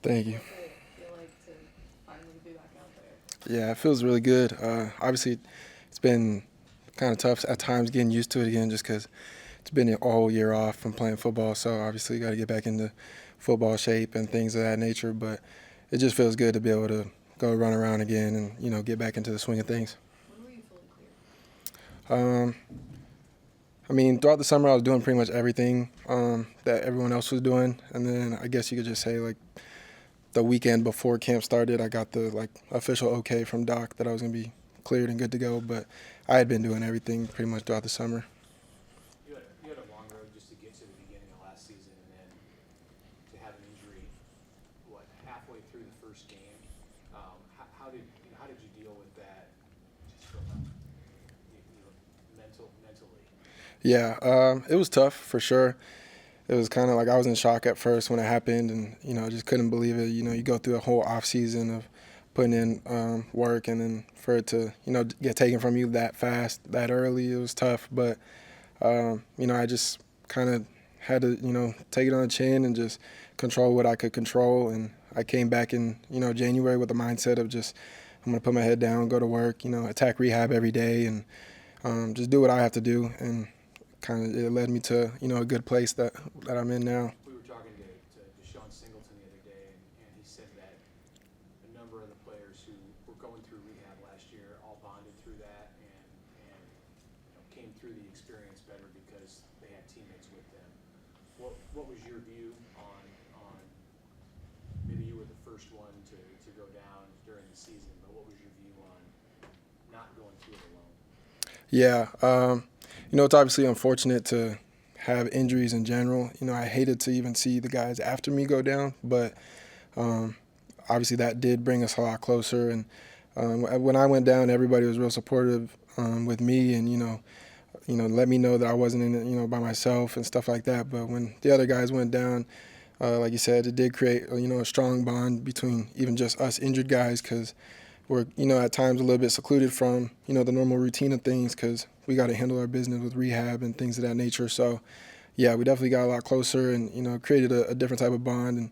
Thank you. What's it feel like to finally be back out there? Yeah, it feels really good. Obviously, it's been kind of tough at times getting used to it again just because it's been all year off from playing football. So obviously, you got to get back into football shape and things of that nature. But it just feels good to be able to go run around again and get back into the swing of things. When were you fully cleared? Um, I mean, throughout the summer, I was doing pretty much everything that everyone else was doing, and then I guess you could just say like the weekend before camp started, I got the official okay from Doc that I was gonna be cleared and good to go. But I had been doing everything pretty much throughout the summer. You had a long road just to get to the beginning of last season, and then to have an injury, halfway through the first game. How did you deal with that, just from mentally? Yeah, it was tough for sure. It was kind of like I was in shock at first when it happened, and I just couldn't believe it. You go through a whole off season of putting in work, and then for it to get taken from you that fast, that early, it was tough. But I just kind of had to take it on the chin and just control what I could control. And I came back in January with the mindset of just I'm gonna put my head down, go to work, attack rehab every day, and just do what I have to do. And kind of it led me to a good place that I'm in now. We were talking to Deshaun Singleton the other day, and he said that a number of the players who were going through rehab last year all bonded through that and came through the experience better because they had teammates with them. What was your view on maybe you were the first one to go down during the season, but what was your view on not going through it alone? Yeah, it's obviously unfortunate to have injuries in general. I hated to even see the guys after me go down, but um, obviously that did bring us a lot closer. And when I went down, everybody was real supportive with me, and let me know that I wasn't in it, by myself and stuff like that. But when the other guys went down, like you said, it did create a strong bond between even just us injured guys because we're at times a little bit secluded from the normal routine of things because we got to handle our business with rehab and things of that nature. So yeah, we definitely got a lot closer and created a different type of bond.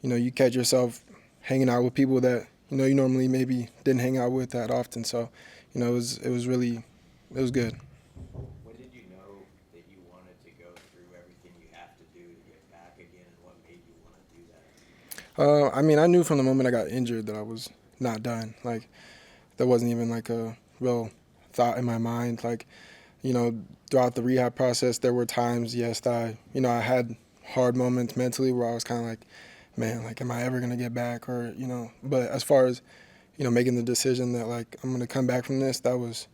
And you catch yourself hanging out with people that you normally maybe didn't hang out with that often. So it was good. When did you know that you wanted to go through everything you have to do to get back again, and what made you want to do that? I mean, I knew from the moment I got injured that I was not done. Like, there wasn't even like a real thought in my mind. Like, throughout the rehab process, there were times, yes, that I had hard moments mentally where I was kind of like, man, like, am I ever gonna get back? Or but as far as making the decision that like I'm gonna come back from this, that was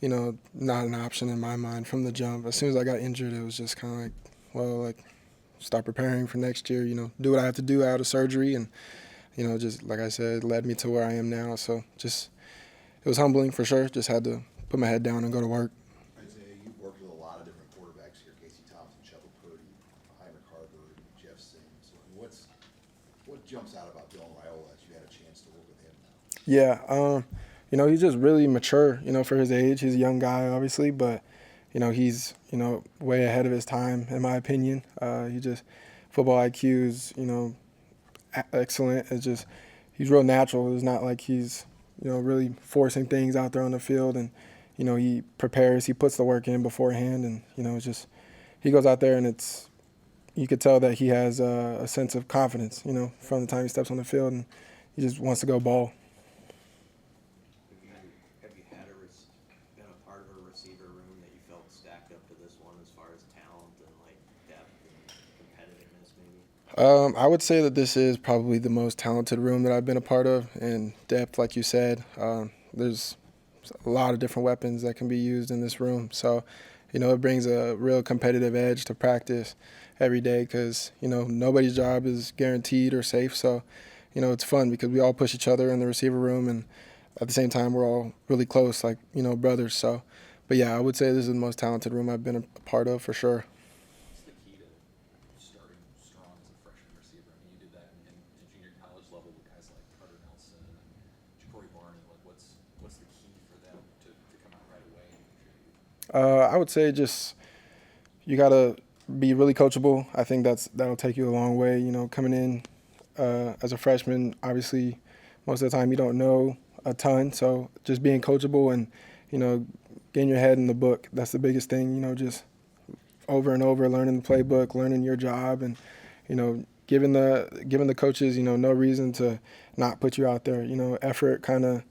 not an option in my mind from the jump. As soon as I got injured, it was just kind of like, well, like, start preparing for next year. Do what I have to do out of surgery, and just like I said, led me to where I am now. So just it was humbling for sure. Just had to put my head down and go to work. Isaiah, you've worked with a lot of different quarterbacks here: Casey Thompson, Shepard Purdy, Heimer Carver, Jeff Sims. What jumps out about Dylan Raiola as you had a chance to work with him now? Yeah, he's just really mature. For his age, he's a young guy, obviously, but he's way ahead of his time, in my opinion. He just football IQ is excellent. It's just he's real natural. It's not like he's really forcing things out there on the field, and he prepares, he puts the work in beforehand, and it's just he goes out there and it's you could tell that he has a sense of confidence. From the time he steps on the field, and he just wants to go ball. Have you had been a part of a receiver room that you felt stacked up to this one as far as talent and like depth and competitiveness maybe? I would say that this is probably the most talented room that I've been a part of, and depth, like you said. There's a lot of different weapons that can be used in this room. So, it brings a real competitive edge to practice every day because, nobody's job is guaranteed or safe. So, it's fun because we all push each other in the receiver room, and at the same time, we're all really close, like, brothers. So, but yeah, I would say this is the most talented room I've been a part of for sure. What's the key to starting strong as a freshman receiver? I mean, you did that in junior college level with guys like Carter Nelson and Ja'Cory Barney. Like, what's the key for them to come out right away and contribute? I would say just you gotta be really coachable. I think that'll take you a long way. Coming in as a freshman, obviously, most of the time you don't know a ton. So just being coachable and, getting your head in the book, that's the biggest thing, just over and over, learning the playbook, learning your job, and, giving the coaches, no reason to not put you out there. Effort kind of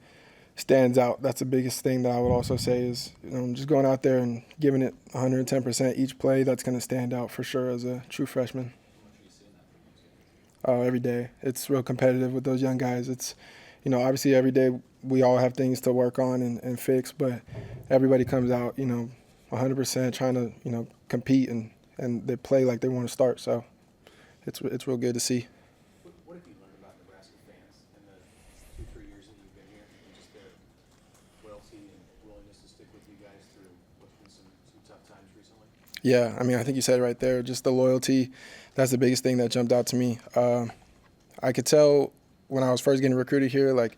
stands out. That's the biggest thing that I would also say is, just going out there and giving it 110% each play. That's going to stand out for sure as a true freshman. How much are you seeing that from those guys? Every day. It's real competitive with those young guys. It's, obviously every day we all have things to work on and fix, but everybody comes out, 100% trying to, compete and they play like they want to start. So it's real good to see. What have you learned about Nebraska fans in the 2-3 years that you've been here, and just their loyalty and willingness to stick with you guys through what's been some tough times recently? Yeah, I think you said it right there. Just the loyalty, that's the biggest thing that jumped out to me. I could tell when I was first getting recruited here, like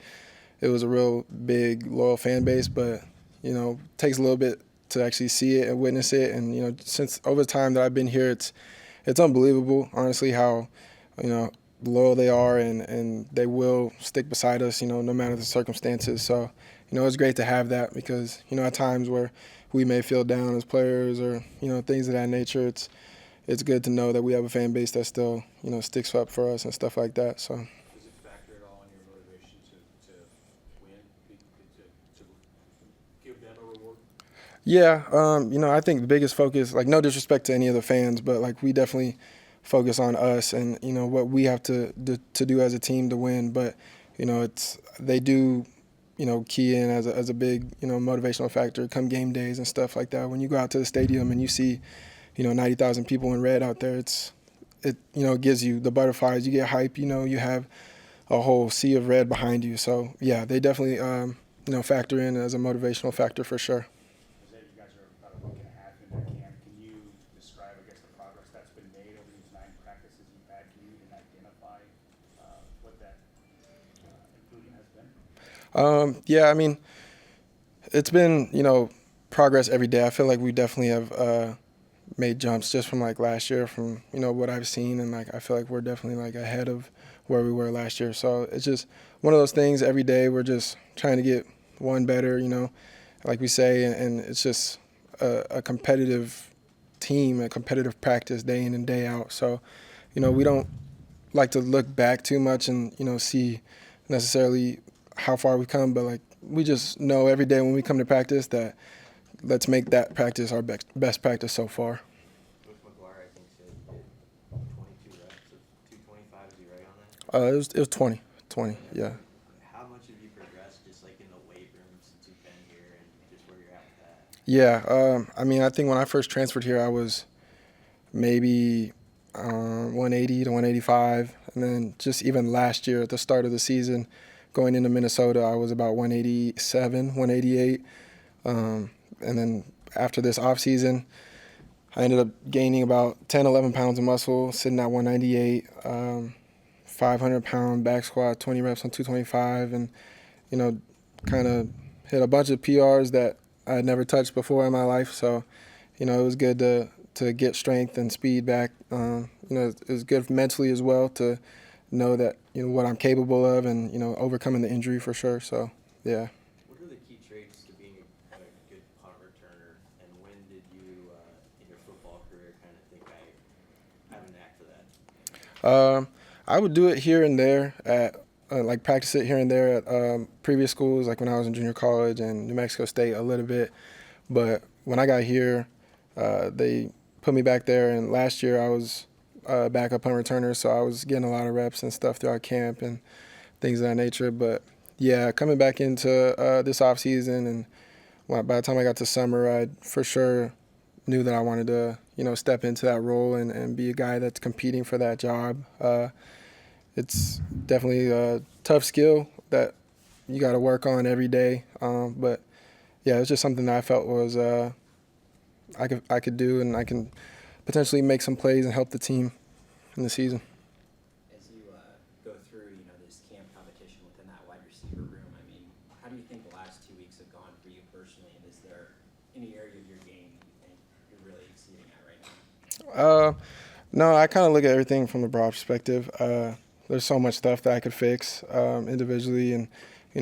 it was a real big, loyal fan base, but, it takes a little bit to actually see it and witness it. And, since over the time that I've been here, it's unbelievable, honestly, how, loyal they are and they will stick beside us, no matter the circumstances. So, it's great to have that because, at times where we may feel down as players or, things of that nature, it's good to know that we have a fan base that still, sticks up for us and stuff like that. So. Does it factor at all in your motivation to win, to give them a reward? Yeah, I think the biggest focus, like no disrespect to any of the fans, but like we definitely focus on us and, what we have to do as a team to win. But, they do, key in as a big, motivational factor come game days and stuff like that. When you go out to the stadium and you see, 90,000 people in red out there, it gives you the butterflies, you get hype, you have a whole sea of red behind you. So, yeah, they definitely, factor in as a motivational factor for sure. You guys are about a week and a half into camp. Can you describe, I guess, the progress that's been made over these 9 practices you've had? Can you even identify what that improvement has been? Yeah, it's been, progress every day. I feel like we definitely have made jumps just from like last year from, what I've seen. And like, I feel like we're definitely like ahead of where we were last year. So it's just one of those things every day. We're just trying to get one better, like we say, and it's just a competitive team, a competitive practice day in and day out. So, we don't like to look back too much and, see necessarily how far we've come, but like we just know every day when we come to practice that let's make that practice our best practice so far. Coach McGuire, I think, said he did 22 reps of 225. Is he right on that? It was 20, yeah. How much have you progressed just like in the weight room since you've been here and just where you're at with that? Yeah, I think when I first transferred here, I was maybe 180 to 185. And then just even last year at the start of the season, going into Minnesota, I was about 187, 188. And then after this offseason, I ended up gaining about 10, 11 pounds of muscle, sitting at 198, 500-pound back squat, 20 reps on 225, and, kind of hit a bunch of PRs that I had never touched before in my life. So, it was good to get strength and speed back. It was good mentally as well to know that, what I'm capable of and, overcoming the injury for sure. So, yeah. What are the key traits to being a good punt returner, and when did you, in your football career, kind of think I have a knack for that? I would do it here and there at like practice it here and there at previous schools, like when I was in junior college and New Mexico State a little bit. But when I got here, they put me back there, and last year I was backup punt returner, so I was getting a lot of reps and stuff throughout camp and things of that nature. But yeah, coming back into this off season, and by the time I got to summer, I for sure knew that I wanted to, step into that role and be a guy that's competing for that job. It's definitely a tough skill that you got to work on every day. But yeah, it's just something that I felt was I could do, and I can potentially make some plays and help the team in the season. As you go through, this camp competition within that wide receiver room, how do you think the last 2 weeks have gone for you personally, and is there any area of your game that you think you're really exceeding at right now? No, I kind of look at everything from a broad perspective. there's so much stuff that I could fix individually, and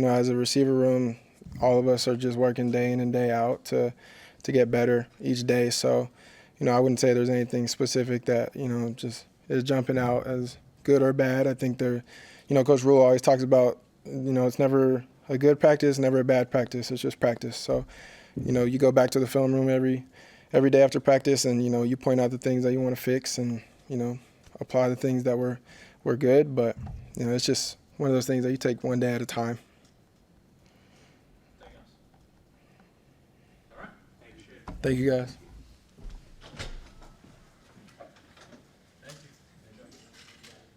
as a receiver room, all of us are just working day in and day out to get better each day. So, I wouldn't say there's anything specific that just is jumping out as good or bad. I think Coach Rule always talks about it's never a good practice, never a bad practice. It's just practice. So, you go back to the film room every day after practice, and you point out the things that you want to fix, and apply the things that were good. But it's just one of those things that you take one day at a time. Anything else? All right. Thank you. Thank you, guys.